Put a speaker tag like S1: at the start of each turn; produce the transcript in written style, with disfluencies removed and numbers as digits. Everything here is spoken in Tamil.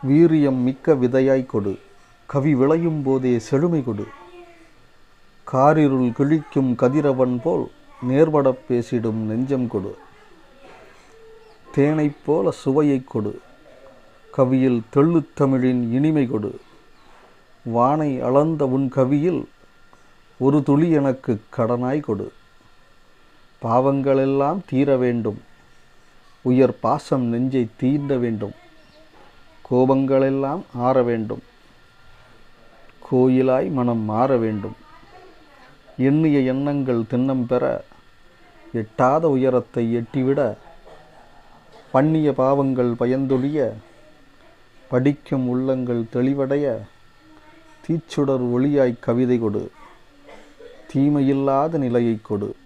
S1: வீரியம் மிக்க விதையாய் கொடு. கவி விளையும் போதே செழுமை கொடு. காரிருள் கிழிக்கும் கதிரவன் போல் நேர்படப் பேசிடும் நெஞ்சம் கொடு. தேனைப் போல சுவையைக் கொடு. கவியில் தெள்ளுத்தமிழின் இனிமை கொடு. வானை அளந்த உன் கவியில் ஒரு துளி எனக்கு கடனாய் கொடு. பாவங்களெல்லாம் தீர வேண்டும். உயர் பாசம் நெஞ்சை தீண்ட வேண்டும். கோபங்களெல்லாம் ஆற வேண்டும். கோயிலாய் மனம் மாற வேண்டும். எண்ணிய எண்ணங்கள் திண்ணம் பெற எட்டாத உயரத்தை எட்டிவிட பண்ணிய பாவங்கள் பயந்தொழிய படிக்கும் உள்ளங்கள் தெளிவடைய தீச்சுடர் ஒளியாய் கவிதை கொடு. தீமையில்லாத நிலையை கொடு.